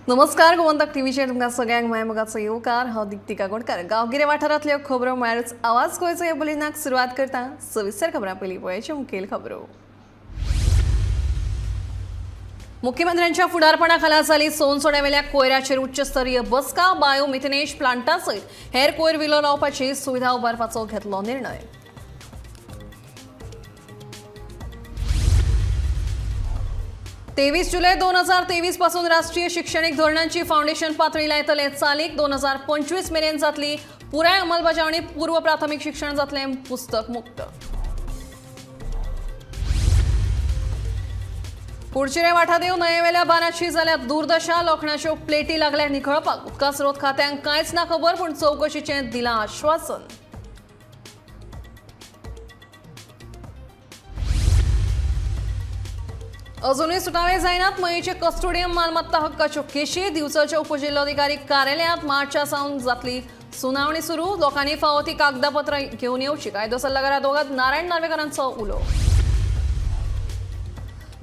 नमस्कार गोमंतक टीव्हीचेर तुमकां सगळ्यांक मायमोगाचो येवकार हांव दीप्तिका गोडकार गांवगिरे वाठारांतल्यो खबरो म्हळ्यारच आवाज गोंयचो ह्या बुलेटिनाक सुरवात करता सविस्तर खबरां पयलीं पळोवया मुखेल खबरो मुख्यमंत्र्यांच्या फुडारपणाखाला जाली सोनसोड्यावेल्या कोयराचेर उच्चस्तरीय बसका बायोमिथेनेज प्लांटा सयत हेर कोयर विलो लावपाची सुविधा उबारपाचो घेतलो निर्णय 23 जुलै 2023 पासून राष्ट्रीय शिक्षणिक धोरणांची फाउंडेशन पातळी लायतले चालीक 2025 मेरेन जातली पुराय अंमलबजावणी पूर्व प्राथमिक शिक्षण जातले पुस्तक मुक्त कुडचिरे वाठादेव न्हंयेवेल्या बांदाची जाल्यार दुर्दशा लोखणाच्यो प्लेटी लागल्या निखळपाक उदका स्रोत खात्यांक कांयच ना खबर पूण चौकशीचें दिलां आश्वासन अजूनही सुटावे जायनात मयेचे कस्टोडियम मालमत्ता हक्काच्यो केशी दिवसाच्या उपजिल्लोधिकारी कार्यालयात मार्चच्या सावन जातली सुनावणी सुरू लोकांनी फावो ती कागदपत्रां घेवन येवची कायदो सल्लागार अदवोगाद नारायण नार्वेकारांचो उलो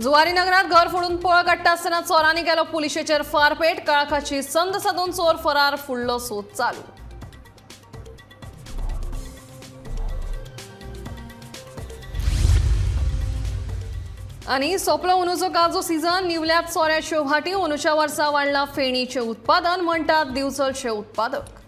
जुवारी नगरात घर फोडून पळ काडटा आसतना चोरांनी केलो पुलिशेचेर फारपेट काळखाची संद साधून चोर फरार फुडलो सोद चालू आणि सोपलो अंदूचो काजू सीझन निवल्यात सोऱ्याच्यो भाटी अंदूच्या वर्सा वाडला फेणीचे उत्पादन म्हणटात दिवचलचे उत्पादक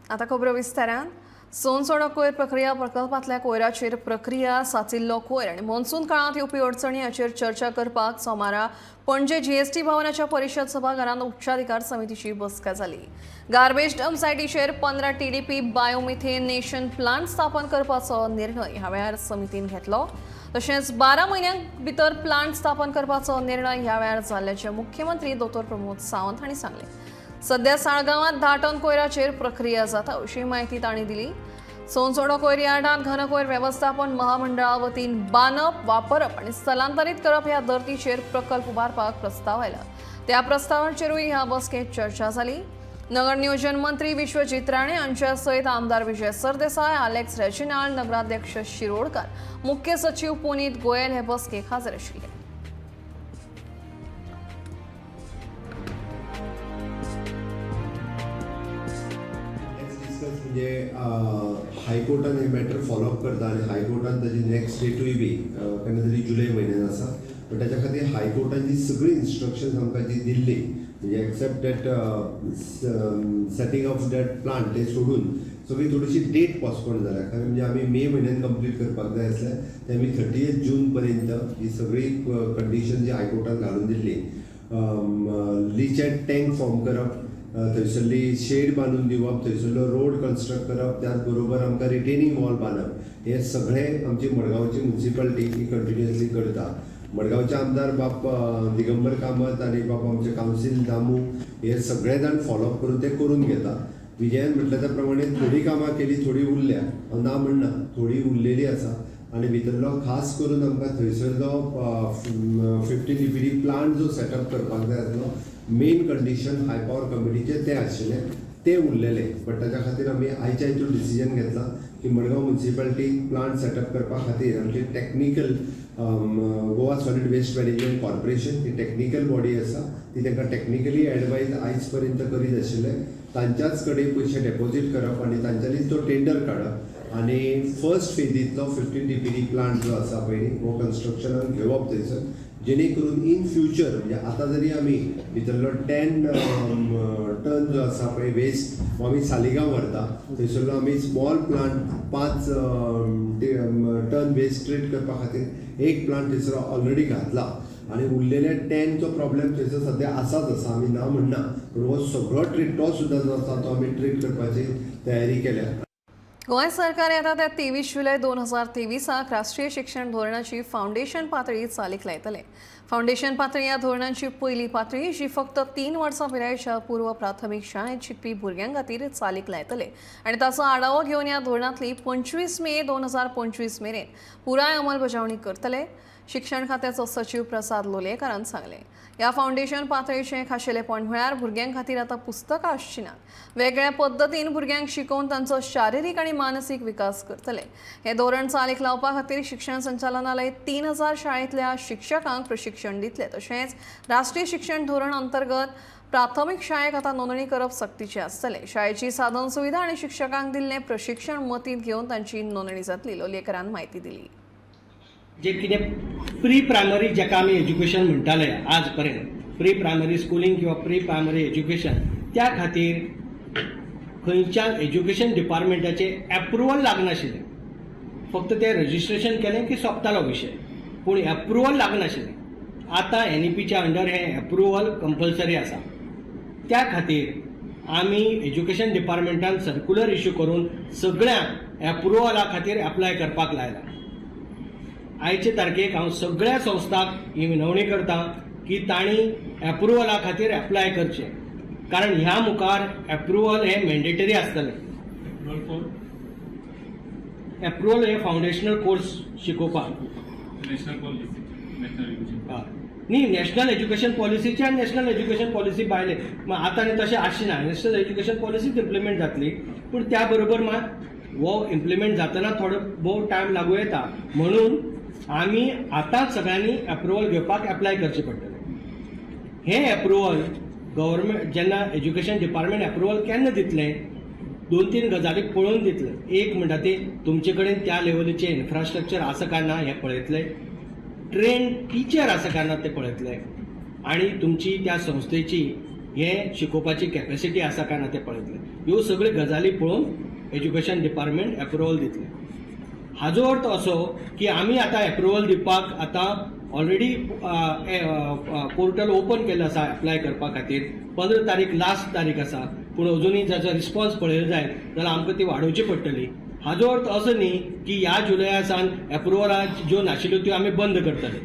आता खबरो विस्तारान सोनसोडो कोयर प्रक्रिया प्रकल्पांतल्या कोयराचेर प्रक्रिया साचिल्लो कोयर आनी मॉन्सून काळांत येवपी अडचणी हाचेर चर्चा करपाक सोमारा पणजे जीएसटी भवनाच्या परिशद सभाघरांत उच्चाधिकार समितीची बसका जाली गार्बेज डंप सायटीचेर 15 टीडीपी बायोमिथेनेशन प्लांट स्थापन करपाचो निर्णय ह्या वेळार समितीन घेतलो तशेंच 12 म्हयन्यांक भितर प्लांट स्थापन करपाचो निर्णय ह्या वेळार जाल्ल्याचे मुख्यमंत्री दोतोर प्रमोद सावंत हांणी सांगले सध्या साळगांवांत 10 टन कोयराचेर प्रक्रिया जाता अशी माहिती तांणी दिली सोनसोडो कोयर यार्डांत घनकोयर वेवस्थापन महामंडळा वतीन बांदप वापरप आनी स्थलांतरीत करप ह्या धर्तीचेर प्रकल्प उबारपाक प्रस्ताव आयला त्या प्रस्तावाचेरूय ह्या बसकेंत चर्चा जाली नगर नियोजन मंत्री विश्वजीत राणे हांच्या सयत आमदार विजय सरदेसाय आलेक्स रेजिनाल्ड नगराध्यक्ष शिरोडकार मुख्य सचिव पुनीत गोयल हे बसकेक हाजीर आशिल्ले म्हणजे हायकोर्टान हे मॅटर फॉलोअप करता आणि हायकोर्टान ताजी नेक्स्ट डेटूय बी केन्ना तरी जुलय म्हयन्यान आसा पण ताच्या खातीर हायकोर्टान जी सगळी इन्स्ट्रक्शन्स आमकां जी दिल्ली म्हणजे except that setting of that plant ते सोडून सगळी थोडीशी डेट पोस्टपोन जाल्या कारण म्हणजे आमी मे म्हयन्यान कंप्लीट करपाक जाय आसलें ते आमी 30 जून पर्यंत ही सगळी कंडिशन जी हायकोर्टान घालून दिल्ली लिचॅट टँक फॉर्म करप थंयसरली शेड बांदून दिवप थंयसरलो रोड कन्स्ट्रक्ट करप त्याच बरोबर आमकां रिटेनिंग वॉल बांदप हे सगळें आमची मडगांवची म्युन्सिपालिटी ही कंटिन्युअसली करता मडगांवचे आमदार बाप दिगंबर कामत आनी बाप आमचे कावन्सील दामू हे सगळे जाण फॉलोअप करून ते करून घेता विजयान म्हटल्या त्या प्रमाणे थोडी कामां केली थोडी उरल्या ना म्हणना थोडी उरलेली आसा आनी भितरलो खास करून आमकां थंयसरलो 15 टीपीडी प्लांट जो सेटअप करपाक जाय आसलो मेन कंडिशन हाय पावर कमिटीचे ते आशिल्ले ते उरलेले बट ताच्या खातीर आमी आयच्या हितून डिसिजन घेतला की मडगांव म्युन्सिपालिटी प्लांट सेटअप करपा खातीर आमची technical Goa solid waste management corporation ही टॅक्निकल बॉडी आसा ती तांकां टॅक्निकली एडवायज आयज पर्यंत करीत आशिल्ले तांच्याच कडेन पयशे डेपॉझीट करप आनी तांच्यांनीच तो टेंडर काडप आनी फर्स्ट फेजींतलो 15 टीपीडी प्लांट जो आसा पळय हो कन्स्ट्रक्शनाक घेवप थंयसर जेणे करून इन फ्युचर म्हणजे आता जरी आमी भितरलो 10 टन जो आसा पळय वेस्ट हो आमी सालिगांव व्हरता थंयसरलो आमी small plant 5 ton waste treat करपा खातीर एक प्लांट थंयसर ऑलरेडी घातला आनी उरलेले 10 चो प्रॉब्लेम थंयसर सद्या आसाच आसा आमी ना म्हणना पूण हो सगळो ट्रीट तो सुद्दां जो आसा तो आमी ट्रीट करपाची तयारी केल्या गोंय सरकार येता त्या 23 जुलै 2023 राष्ट्रीय शिक्षण धोरणाची फाउंडेशन पातळी चालीक लायतले फाउंडेशन पातळी ह्या धोरणाची पयली पातळी जी फक्त 3 वर्सां पिरायेच्या पूर्व प्राथमीक शाळेंत शिकपी भुरग्यां खातीर चालीक लायतले आनी ताचो आढावो घेवन ह्या धोरणांतली 25 मे 2025 मेरेन पुराय अंमलबजावणी करतले शिक्षण खात्याचो सचिव प्रसाद लोलयेकारान सांगले। ह्या फाउंडेशन पातळीचें खाशेलेपण म्हळ्यार भुरग्यां खातीर आतां पुस्तकां आसची नात। वेगळ्या पद्दतीन भुरग्यांक शिकोवन तांचो शारिरीक आनी मानसीक विकास करतले। हे धोरण चालीक लावपा खातीर शिक्षण संचालनालय 3000 शाळेंतल्या शिक्षकांक प्रशिक्षण दितले। तशेंच राष्ट्रीय शिक्षण धोरण अंतर्गत प्राथमीक शाळेक आतां नोंदणी करप सक्तीचें आसतलें। शाळेची साधन सुविधा आनी शिक्षकांक दिल्लें प्रशिक्षण मतींत घेवन तांची नोंदणी जातली, लोलयेकारान म्हायती दिली। जे कितें प्री प्रायमरी जेका आमी एज्युकेशन म्हणटाले आज पर्यंत, प्री प्रायमरी स्कुलींग किंवा प्री प्रायमरी एज्युकेशन, त्या खातीर खंयच्या एज्युकेशन डिपार्टमेंटाचे एप्रुवल लागनाशिल्लें। फक्त ते रजिस्ट्रेशन केलें की सोंपतालो विशय, पूण एप्रुवल लागनाशिल्लें। आतां NEPच्या अंडर हें एप्रुवल कंपल्सरी आसा। त्या खातीर आमी एज्युकेशन डिपार्टमेंटान सर्क्युलर इश्यू करून सगळ्यांक एप्रुवला खातीर एप्लाय करपाक लायला। आयचे तारखेक हांव सगळ्या संस्थांक ही विनवणी करता की तांणी एप्रुवला खातीर एप्लाय करचें, कारण ह्या मुखार एप्रुवल हें मॅन्डेटरी आसतलें। एप्रुवल हे फाउंडेशनल कोर्स शिकोवपाक न्ही, नॅशनल एज्युकेशन पॉलिसीचे आनी नॅशनल एज्युकेशन पॉलिसी भायले आतां आनी तशें आसना। नॅशनल एज्युकेशन पॉलिसीच इम्प्लिमेंट जातली, पूण त्या बरोबर मात वो इम्प्लिमेंट जातना थोडो भोव टायम लागूं येता। म्हणून आमी आतांच सगळ्यांनी एप्रुवल घेवपाक एप्लाय करचें पडटलें। हें एप्रुवल गव्हर्मेंट जेन्ना एज्युकेशन डिपार्टमेंट एप्रुवल केन्ना दितलें, 2-3 गजाली पळोवन दितलें। एक म्हणटा ती तुमचे कडेन त्या लेवलीचें इन्फ्रास्ट्रक्चर आसा काय ना हें पळयतलें, ट्रेन टीचर आसा काय ना तें पळयतलें, आनी तुमची त्या संस्थेची हें शिकोवपाची कॅपेसिटी आसा काय ना तें पळयतलें। ह्यो सगळ्यो गजाली पळोवन एज्युकेशन डिपार्टमेंट एप्रुवल दितलें। हाजो अर्थ असो की आमी आतां एप्रुवल दिवपाक आतां ऑलरेडी पोर्टल ओपन केल्लो आसा एप्लाय करपा खातीर। 15 तारीख लास्ट तारीख आसा, पूण अजुनूय जाचो रिस्पॉन्स पळयलो जायत जाल्यार आमकां ती वाडोवची पडटली। हाजो अर्थ असो न्ही की ह्या जुलया सावन एप्रुवला ज्यो नाशिल्ल्यो त्यो आमी बंद करतले,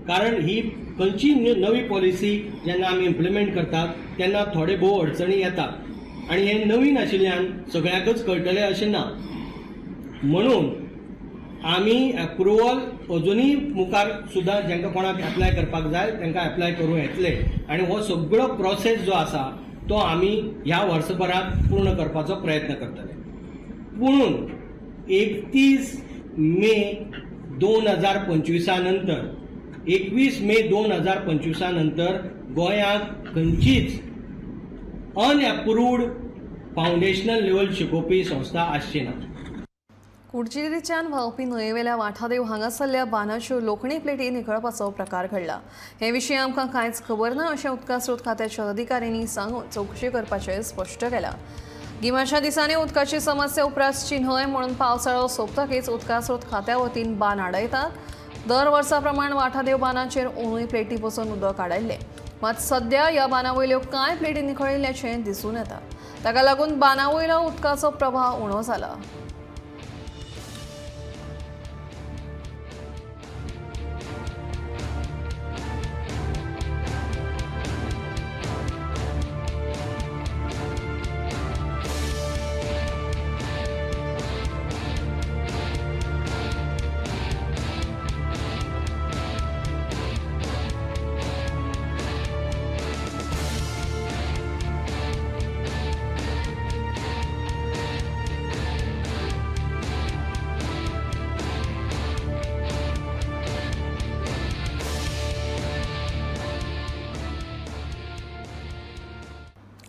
कारण ही खंयची नवी पॉलिसी जेन्ना आमी इम्प्लिमेंट करतात तेन्ना थोडे भोव अडचणी येतात आनी हें नवीन आशिल्ल्यान सगळ्यांकच कळटलें अशें ना। म्हणून आमी एप्रुवल अजुनूय मुखार सुद्दां जांकां कोणाक एप्लाय करपाक जाय तांकां एप्लाय करूं येतले, आनी हो सगळो प्रोसेस जो आसा तो आमी ह्या वर्सभरात पूर्ण करपाचो प्रयत्न करतले। पूण 31 मे 2025 नंतर 21 मे 2025 नंतर गोंयांत खंयचीच अनएप्रूव्ड फाउंडेशनल लेवल शिकोवपी संस्था आसची ना। कुडचिरीच्यान व्हांवपी न्हंयेवेल्या वाठादेव हांगासरल्या बांदाच्यो लोखणी प्लेटी निखळपाचो प्रकार घडला। हे विशीं आमकां कांयच खबर ना अशें उदका स्रोत खात्याच्या अधिकाऱ्यांनी सांगून चवकशी करपाचें स्पश्ट केलां। गिमाच्या दिसांनी उदकाची समस्या उपरासची न्हंय म्हणून पावसाळो सोंपतकीच उदका स्रोत खात्या वतीन बांद आडयतात। दर वर्सा प्रमाण वाठादेव बांदाचेर ओनूय प्लेटी बसून उदक आडायल्लें, मात सध्या ह्या बांदावयल्यो कांय प्लेटी निखळिल्ल्याचें दिसून येता। ताका लागून बांदावयलो उदकाचो प्रवाह उणो जाला।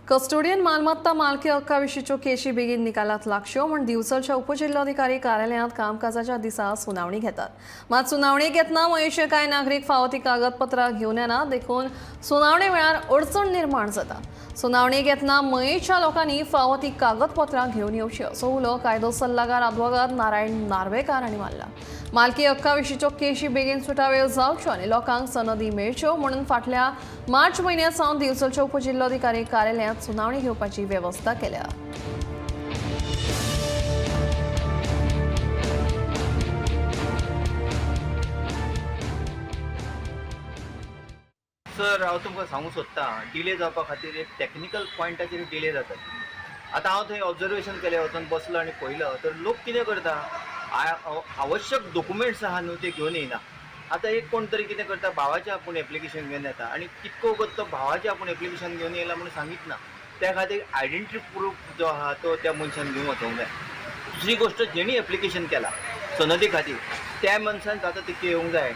कस्टोडियन मालमत्ता मालकी हक्काविशींच्यो केशी बेगीन निकालात लागच्यो म्हूण दिवचलच्या उपजिल्हाधिकारी कार्यालयांत कामकाजाच्या दिसा सुनावणी घेतात। मात सुनावणेक येतना मयेचे कांय नागरीक फावो ती कागदपत्रां घेवन येनात, देखून सुनावणे वेळार अडचण निर्माण जाता। सुनावणेक येतना मयेच्या लोकांनी फावो ती कागदपत्रां घेवन येवची असो उलो कायदो सल्लागार अद्वोगाद नारायण नार्वेकार हांणी मारला। मालकी हक्काविशींच्यो केशी बेगीन सुटाव्यो जावच्यो आनी लोकांक सनदी मेळच्यो म्हणून फाटल्या मार्च म्हयन्या सावन दिवचलच्या उपजिल्हाधिकारी कार्यालयांत सुनावणी घेवपाची वेवस्था केल्या। सर हांव तुमकां सांगूं सोदतां, डिले जावपा खातीर एक टॅक्निकल पॉयंटाचेर डिले जाता। आतां हांव थंय ऑब्जर्वेशन केलें, वचून बसलो आनी पळयलो तर लोक कितें करता, आवश्यक डॉक्युमेंट्स आहा न्हू ते घेवन येना. आतां एक कोण तरी कितें करता, भावाचें आपूण एप्लिकेशन घेवन येता आनी कितको वगत तो भावाचें आपूण एप्लिकेशन घेवन येयला म्हणून सांगीत ना. त्या खातीर आयडेंटिटी प्रूफ जो आहा तो त्या मनशान घेवन वचोंक जाय. दुसरी गोष्ट, जेणी एप्लिकेशन केला सनदी खातीर त्या मनशान आतां तिके येवंक जाय.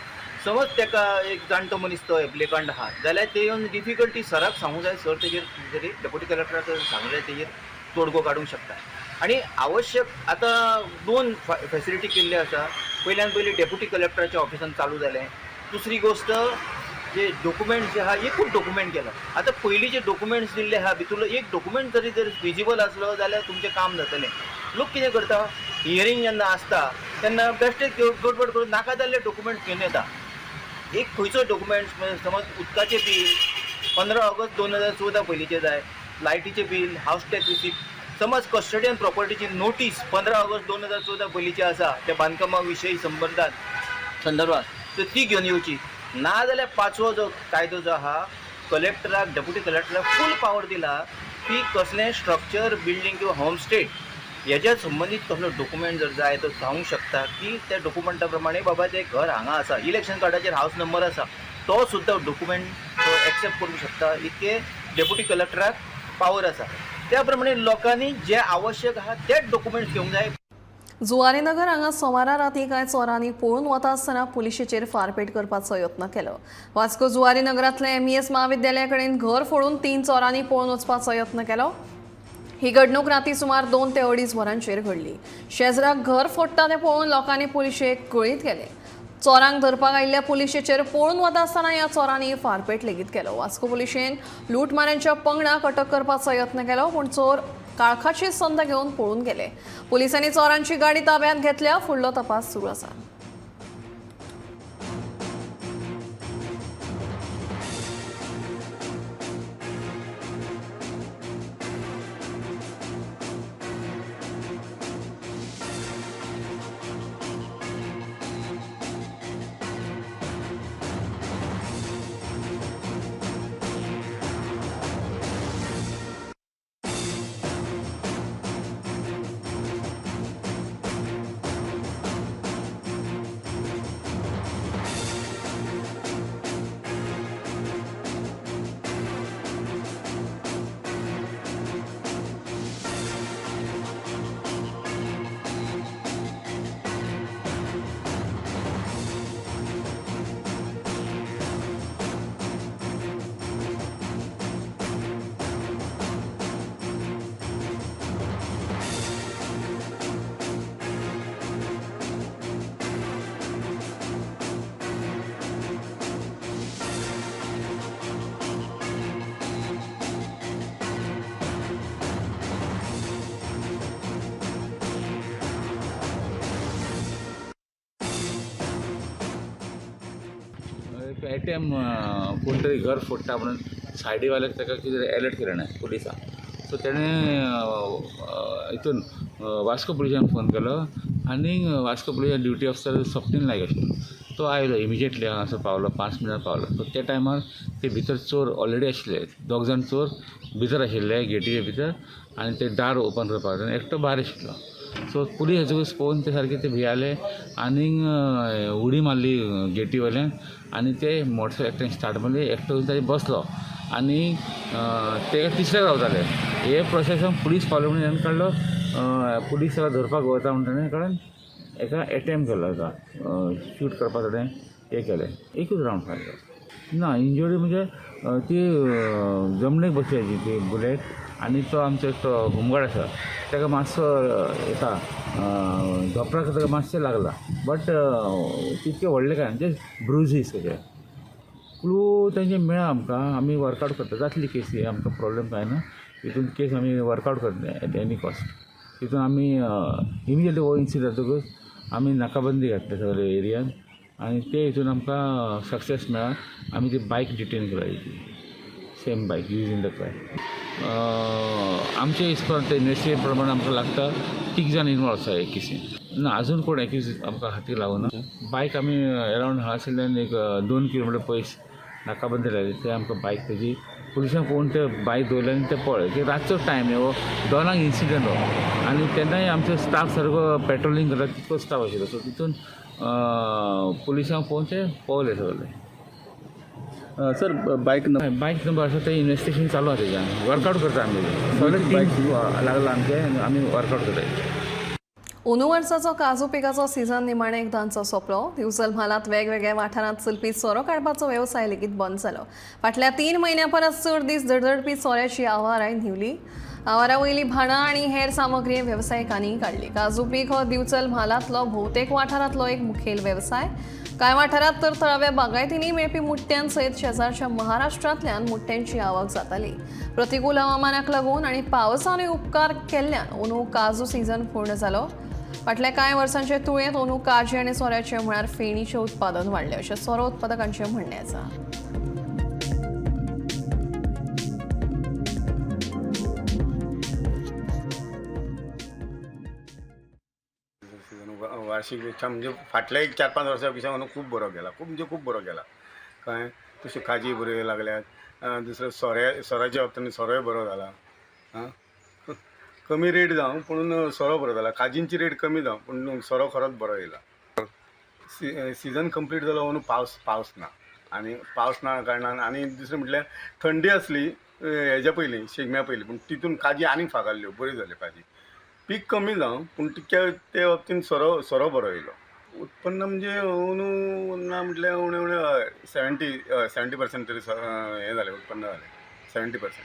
समज ताका एक जाणटो मनीस तो एप्लिकंट आहा जाल्यार ते येवन डिफिकल्टी सराक सांगूंक जाय. सर तेजेर तरी डेप्युटी कलेक्टराक सांगूंक जाय, तेजेर तोडगो काडूंक शकता. आणि आवश्यक आतां 2 फॅसिलिटी केल्ल्यो आसा. पयल्यान पयली डेप्युटी कलेक्टराच्या ऑफिसान चालू जालें. दुसरी गोष्ट, जे डॉक्युमेंट्स जे आहा एकूच डॉक्युमेंट केला. आतां पयलीं जे डॉक्युमेंट्स दिल्ले आहा भितूरलो एक डॉक्युमेंट तरी जर विजिबल आसलो जाल्यार तुमचें काम जातलें. लोक कितें करता, हियरींग जेन्ना आसता तेन्ना बेश्टे गडबड करून नाका जाल्ले डॉक्युमेंट्स घेवन येता. एक खंयचो डॉक्युमेंट्स समज उदकाचें बील 15 ऑगस्ट 2014 पयलींचें जाय, लायटीचें बील, हावस टॅक्स रिसिप्ट. समज कस्टडियन प्रॉपर्टीची नोटीस 15 ऑगस्ट 2014 पयलींची आसा त्या बांदकामा विशयी संदर्भात तर ती घेवन येवची. नाजाल्यार 5वो जो कायदो जो आहा, कलेक्टराक डेप्युटी कलेक्टराक फूल पावर दिला की कसलें स्ट्रक्चर, बिल्डींग किंवा होमस्टे हेज्या संबंदीत कसलो डॉक्युमेंट जर जाय तो सांगूंक शकता की त्या डॉक्युमेंटा प्रमाणे बाबा तें घर हांगा आसा, इलेक्शन कार्डाचेर हावस नंबर आसा, तो सुद्दां डॉक्युमेंट तो एक्सेप्ट करूंक शकता. इतके डेप्युटी कलेक्टराक पावर आसा. त्या प्रमाणे लोकांनी जे आवश्यक आहा तेच डॉक्युमेंट्स घेवंक जाय. जुवारीनगर हांगा सोमारा राती कांय चोरांनी पळून वता आसतना पुलिशेचेर फारपेट करपाचो यत्न केलो. वास्को जुवारीनगरांतले MES महाविद्यालया कडेन घर फोडून 3 चोरांनी पळून वचपाचो यत्न केलो. ही घडणूक राती सुमार 2 ते 2.5 वरांचेर घडली. शेजराक घर फोडटा तें पळोवन लोकांनी पुलिशेक कळीत केलें. चोरांक धरपाक आयिल्ल्या पुलिशेचेर पळून वता आसतना ह्या चोरांनी फारपेट लेगीत केलो. वास्को पुलिशेन लूटमारांच्या पंगडाक अटक करपाचो यत्न केलो, पूण चोर काळखाची संद घेवन पळून गेले. पुलिसांनी चोरांची गाडी ताब्यांत घेतल्या. फुडलो तपास सुरू आसा. ATM कोण तरी घर फोडटा म्हणून सायडीवाल्याक ताका कितें अलर्ट केलें ना पुलिसांक. सो तेणें हितून वास्को पुलिसान फोन केलो आनी Vasco police duty officer Swapnil Naik आशिल्लो. तो आयलो इमिजिएटली हांगासर पावलो, 5 मिनटां पावलो. सो त्या टायमार ते भितर चोर ऑलरेडी आशिल्ले, 2 जाण चोर भितर आशिल्ले गेटीचे भितर आनी ते दार ओपन करपाक जाय, एकटो भायर आशिल्लो. सो पुलीस हेजूच पळोवन ते सारके ते भियाले आनी उडी मारली गेटी वयल्यान आनी ते मोटरसायकल एकट्यान स्टार्ट मारली. एकटो ताजे बसलो आनी ते तिसऱ्याक रावताले. हे प्रोसेसान पुलीस पावलो म्हणून हेणें काडलो. पुलीस ताका धरपाक वता म्हणटा कारण एका अटेम्प्ट केलो ताका शूट करपाक ताणें हें केलें. एकूच रावंड फायर ना इंजरी म्हणजे ती जमणेक बसल्याची ती बुलेट आनी तो आमचो एक होमगार्ड आसा ताका मातसो येता धोपराक ताका मातशें लागला बट तितकें व्हडलें काय म्हणजे ब्रुजीस तेजे क्लू तेंचे मेळ्ळा आमकां. आमी वर्कआवट करता जातली केस ही आमकां प्रॉब्लेम काय ना. हितून केस आमी वर्कआवट करता एट एनी कॉस्ट. तितून आमी इमिजिएटली हो इन्सिडंट जातकूच आमी नाकाबंदी घातली सगळे एरियान आनी ते हितून आमकां सक्सेस मेळ्ळा. आमी ती बायक डिटेन केला सेम बायक यूज इन द क्रायम. आमचे हिसपान ते इन्वेस्टिगेशन प्रमाणे आमकां लागता 3 जाण इनवॉल्व आसा एक केसीन ना. अजून कोण एक्यूज आमकां हातीक लागूना. बायक आमी अरावंड हांगासरल्यान एक 2 किलोमिटर पयस नाकाबंदी लायली ते आमकां बायक तेजी पुलिसांक पळोवन ते बायक दवरले आनी ते पळय की रातचो टायम न्ही हो 2 इन्सिडंट हो आनी तेन्नाय आमचो स्टाफ सारको पेट्रोलिंग करता तितको स्टाफ आशिल्लो सो तितून पुलिसांक पळोवन ते पळयले सगळे. सर बाईक बायक नंबर आसा ते इन्वेस्टिगेशन चालू आसा तेज्यान वर्कआउट करता आमी सगळे टीम लागला आमचे आमी वर्कआउट करता. अंदू वर्साचो काजू पिकाचो सीझन निमाणे एकदांचो सोंपलो. दिवचल म्हालात वेगवेगळ्या वाठारांत चलपी सोरो काडपाचो वेवसाय लेगीत बंद जालो. फाटल्या 3 म्हयन्यां परस चड दीस धडधडपी सोऱ्याची आवाराय न्हिवली. आवारा वयली भाणां आनी हेर सामग्री वेवसायिकांनी काडली. काजू पीक हो दिवचल म्हालांतलो भोवतेक वाठारांतलो एक मुखेल वेवसाय. कांय वाठारांत तर थळाव्या बागायतींनी मेळपी मुट्ट्यां सयत शेजारच्या महाराष्ट्रांतल्यान मुट्ट्यांची आवक जाताली. प्रतिकूल हवामानाक लागून आनी पावसानूय उपकार केल्ल्यान अंदू काजू सीझन पूर्ण जालो. फाटल्या कांय वर्सांचे तुळेंत अंदू काजी आनी सोऱ्याचें म्हळ्यार फेणीचें उत्पादन वाडलें अशें सोरो उत्पादकांचें म्हणणें आसा. वार्षिक म्हणजे फाटल्या 4-5 वर्सां पेक्षा खूब बरो गेला. खूब बरो गेला. कळ्ळें तशी काजी बऱ्यो लागल्यात. दुसरें सोऱ्याच्या बाबतींत सोरोय बरो जाला. कमी रेट जावं पूण सोरो बरो जाला. काजींची रेट कमी जावं पूण सोरो खरोच बरो येयला. सीझन कंप्लीट जालो म्हणून पावस ना आनी पावस ना कारणान आनी दुसरें म्हटल्यार थंडी आसली हेज्या पयलीं शिगम्या पयलीं पूण तितून काजी आनीक फागाल्ल्यो बऱ्यो जाल्यो काजी. पीक कमी जावं पूण ते बाबतींत सोरो बरो येयलो. उत्पन्न म्हणजे अंदू ना म्हटल्यार उणें उणें 70% तरी हें जालें उत्पन्न जालें 70%.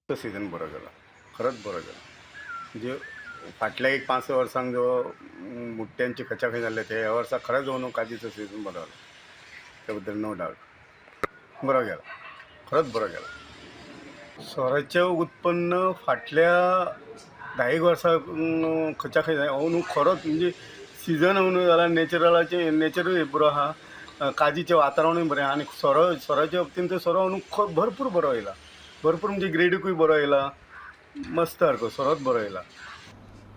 तो सीझन बरो गेलो खरोच बरो गेलो. म्हणजे फाटल्या 5-6 वर्सांक जो मुट्ट्यांची खचाखच जाल्ले ते ह्या वर्सा खरेंच अंदू काजीचो सीझन बरो जालो. त्या बद्दल नो डावट बरो गेलो खरोच बरो गेलो. सोऱ्याचें उत्पन्न फाटल्या 10 वर्सां खचाखच अंदू खरोच म्हणजे सीझन अंदू जाला. नेचरूय बरो आहा. काजीचें वातावरणूय बरें आहा आनी सोऱ्याच्या बाबतींत सोरो अंदू भरपूर बरो येयला. भरपूर म्हणजे ग्रेडूय बरो येयला. मस्त सारको सोरोच बरो येयला.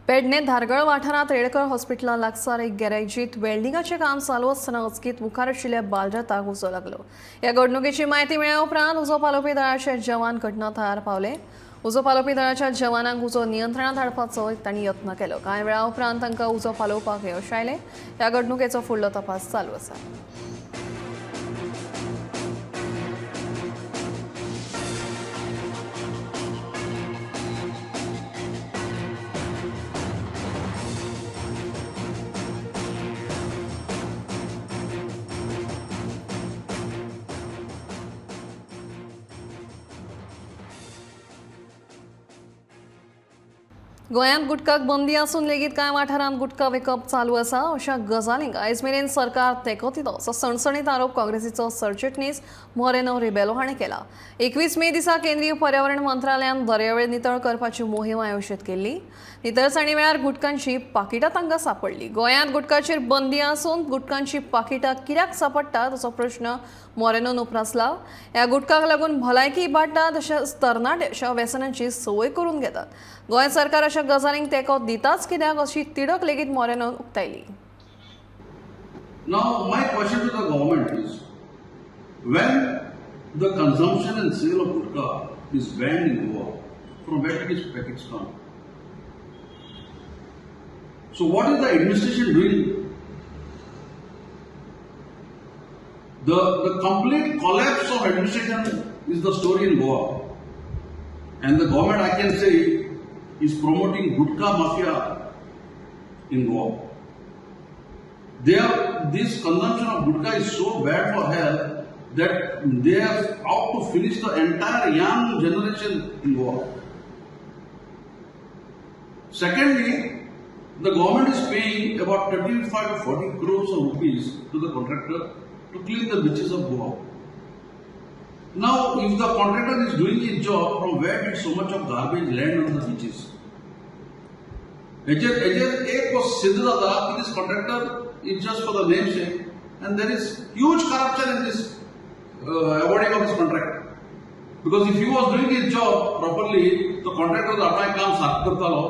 पेडणे धारगळ वाठारांत रेडकर हॉस्पिटला लागसार एक गॅरेजीत वेल्डिंगाचें काम चालू आसतना अचकीत मुखार आशिल्ल्या बालरथाक उजो लागलो. ह्या घडणुकेची म्हायती मेळ्ळे उपरांत उजो पालोवपी दळाचे जवान घटना थळार पावले. उजो पालोवपी दळाच्या जवानांक उजो नियंत्रणांत हाडपाचो तांणी यत्न केलो. कांय वेळा उपरांत तांकां उजो पालोवपाक यश आयलें. ह्या घडणुकेचो फुडलो तपास चालू आसा. गोंयांत गुटखाक बंदी आसून लेगीत कांय वाठारांत गुटखा विकप चालू आसा. अशा गजालींक आयज मेरेन सरकार तेंको दिलो असो सणसणीत आरोप काँग्रेसीचो सरचिटणीस मोरेनो रिबेलो हाणें केला. 21 मे दिसा केंद्रीय पर्यावरण मंत्रालयान दर्यावेळ नितळ करपाची मोहीम आयोजीत केल्ली. नितळसाणी वेळार गुटखांची पाकिटां तांकां सांपडली. गोंयांत गुटखाचेर बंदी आसून गुटखांची पाकिटां कित्याक सांपडटात असो प्रश्न मोरेनोन उपरासला. ह्या गुटखाक लागून भलायकी इबाडटा तशेंच तरणाटे अशा व्यसनांची संवय करून घेतात. गोंय सरकार अशा गजालींक तेंको दिताच कित्याक अशी तिडक लेगीत मोरेनोन उक्तायली. Now, my question to the government is, when the consumption and sale of gutka is banned in Goa, from where did these packets come? So, what is the administration doing? The complete collapse of administration is the story in Goa, and the government, I can say, is promoting gutka mafia in Goa. This consumption of gutka is so bad for health that they are out to finish the entire young generation in Goa. Secondly, the government is paying about 35 to 40 crores of rupees to the contractor to clean the beaches of Goa. Now, if the contractor is doing his job, from where did so much of garbage land on the beaches? एक was सिद्ध जाता कि this contractor is just for the namesake, and there is huge corruption in this awarding of this contract. Because if he was doing his job properly, the contractor आपणाय काम साफ करतालो,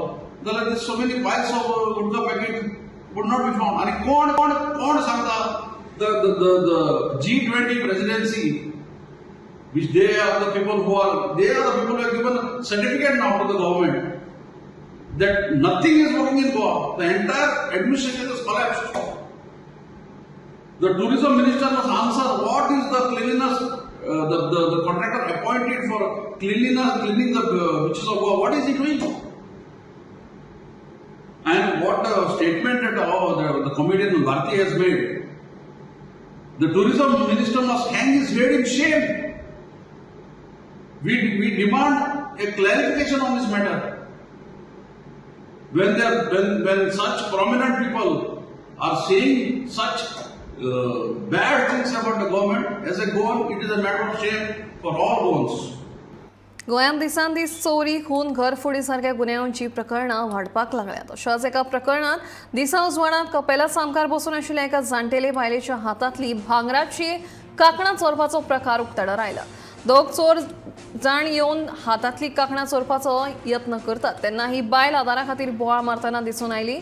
जाल्यार there so many piles of gutka packet would not be found. आणि कोण सांगता the G20 presidency which they are the people who are given certificate now to the government that nothing is working in Goa. The entire administration is collapsed. The tourism minister must answer what is the cleanliness, the contractor appointed for cleaning the beaches of Goa. What is he doing? And what the statement that the comedian Bharti has made, the tourism minister must hang his head in shame. We demand a clarification on this matter. When such prominent people are saying such bad things about the government, as a Goan, it is a matter of shame for all Goans. गोंयांत दिसान दीस चोरी खून घरफोडी सारख्या गुन्यांची प्रकरणां वाडपाक लागल्यात. अशाच एका प्रकरणात दिसा उजवाडात कपेला सामकार बसून आशिल्ल्या एका जाणटेले बायलेच्या हातांतली भांगराची कांकणां चोरपाचो प्रकार उक्ताडार आयला. दोग चोर जाण येवन हातांतली कांकणां चोरपाचो यत्न करतात तेन्ना ही बायल आदारा खातीर बोवाळ मारतना दिसून आयली.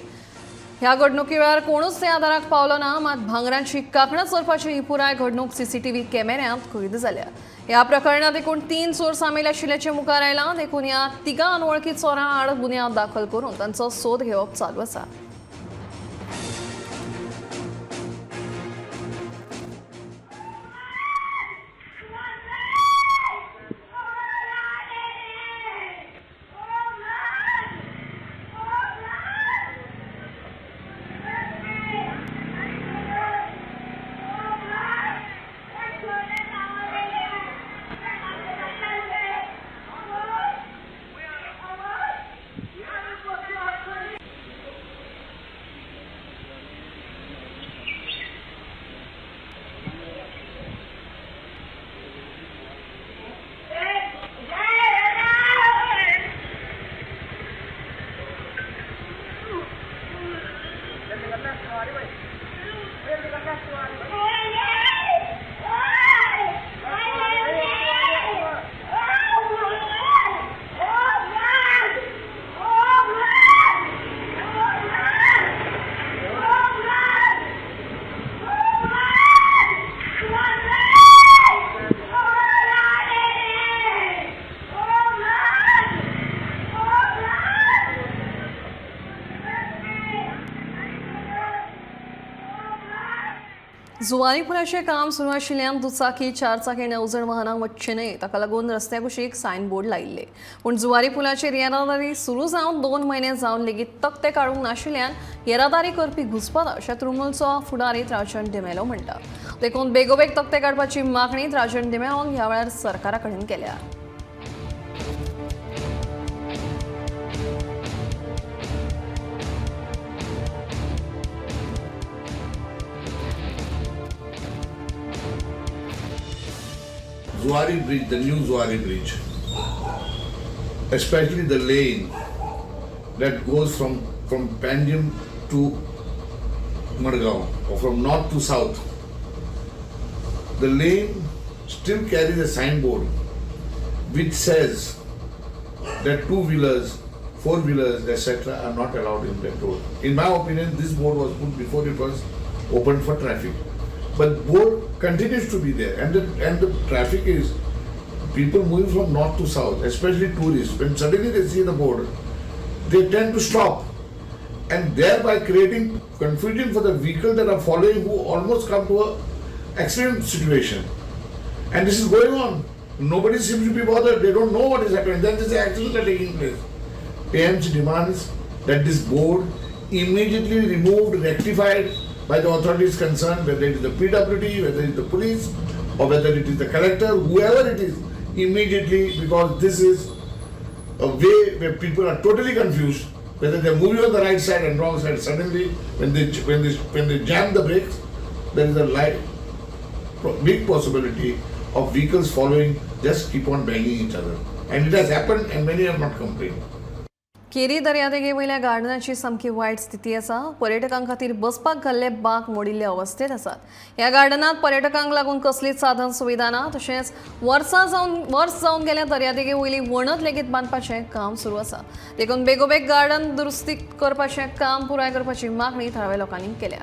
ह्या घडणुके वेळार कोणूच त्या आदाराक पावलो ना, मात भांगराची कांकणां चोरपाची ही पुराय घडणूक सीसीटीव्ही कॅमेऱ्यांत कैद जाल्या. ह्या प्रकरणात एकूण 3 चोर सामील आशिल्ल्याचे मुखार आयलां. देखून ह्या 3 अनवळखी चोरां आड गुन्यांव दाखल करून तांचो सोद घेवप चालू आसा. जुवारी पुलाचें काम सुरू आशिल्ल्यान दुचाकी 4 चाकी 9 जण वाहनां वच्चे न्हय ताका लागून रस्त्या कुशीक सायन बोर्ड लायिल्ले. पूण जुवारी पुलाचेर येरादारी सुरू जावन 2 म्हयने जावन लेगीत तक्ते काडूंक नाशिल्ल्यान येरादारी करपी घुस्पता अशें तृणमूलचो फुडारीत राजन डिमेलो म्हणटा. देखून बेगोबेग तक्ते काडपाची मागणी राजन डिमेलोन ह्या वेळार सरकारा कडेन केल्या. Zuari Bridge, the new Zuari Bridge, especially the lane that goes from Panjim to Madgaon, or from north to south. The lane still carries a signboard which says that 2-wheelers, 4-wheelers, etc. are not allowed in that road. In my opinion, this board was put before it was opened for traffic. But board continues to be there, and the traffic is people moving from north to south, especially tourists. When suddenly they see the board, they tend to stop, and thereby creating confusion for the vehicles that are following, who almost come to a accident situation. And this is going on. Nobody seems to be bothered. They don't know what is happening. Then these accidents are taking place. AMC demands that this board immediately removed, rectified by the authorities concerned, whether it is the PWD, whether it is the police, or whether it is the collector, whoever it is, immediately, because this is a way where people are totally confused, whether they are moving on the right side and wrong side. Suddenly, when they jam the brakes, there is a big possibility of vehicles following just keep on banging each other. And it has happened, and many have not complained. Keri दर्यादेगे वयल्या गार्डनाची सामकी वायट स्थिती आसा. पर्यटकांक खातीर बसपाक घाल्ले बाग मोडिल्ले अवस्थेत आसात. ह्या गार्डनात पर्यटकांक लागून कसलीच साधन सुविधा ना. तशेंच वर्स जावन गेल्या दर्यादेगे वयली वणद लेगीत बांदपाचें काम सुरू आसा. देखून बेगोबेग गार्डन दुरुस्ती करपाचें काम पुराय करपाची मागणी थळाव्या लोकांनी केल्या.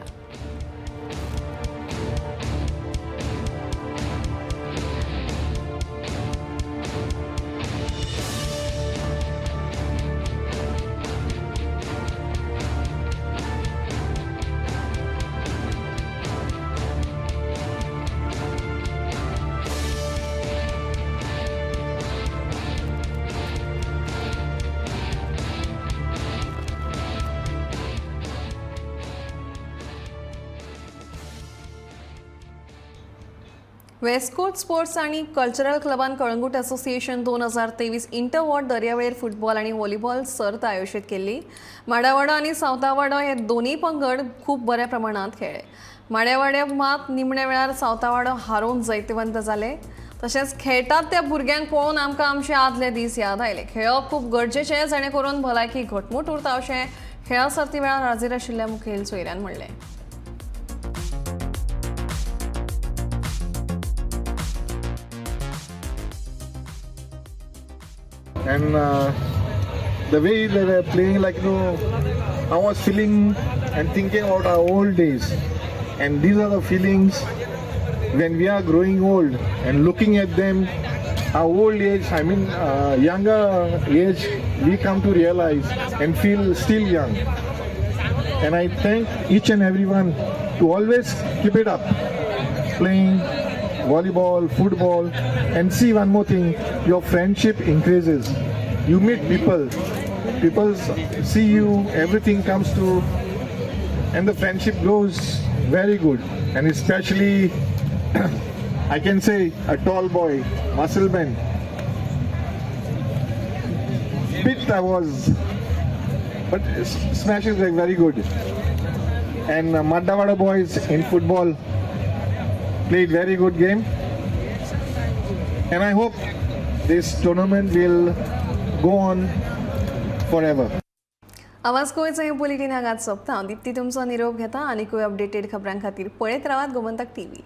वेस्टकोस्ट स्पोर्ट्स आणि कल्चरल क्लबान कळंगूट असोसिएशन 2023 इंटर वॉर्ड दर्यावेळ फुटबॉल आणि व्हॉलीबॉल सर्त आयोजित केली. माड्यावाडा आणि सावतावाडा हे दोन्ही पंगड खूप बऱ्या प्रमाणात खेळले. माड्यावाड्या मात निमण्या वेळार सावतावाडो हारोवन जैतवंत जाले. तशेंच खेळटात त्या भुरग्यांक पळोवन आमकां आमचे आदले दीस याद आयले. खेळप खूप गरजेचें जेणे करून भलायकी घटमूट उरता अशें खेळा सर्ती वेळार हाजीर आशिल्ल्या मुखेल सोयऱ्यान म्हणलें. And the way they were playing, like, I was feeling and thinking about our old days, and these are the feelings when we are growing old and looking at them, our old age, younger age, we come to realize and feel still young. And I thank each and everyone to always keep it up, playing volleyball, football, and see one more thing, your friendship increases. You meet people see you, everything comes to, and the friendship grows very good. And especially I can say a tall boy, muscle man, bit I was, but smash is very good. And Maddawada boys in football played very good game, and I hope this tournament will go on forever. आवाज गोंयचो हे bulletin हांगाच सोंपता. दिप्ती तुमचो निरोप घेता. आनीकूय updated खबरां खातीर पळयत रावात गोमंतक TV.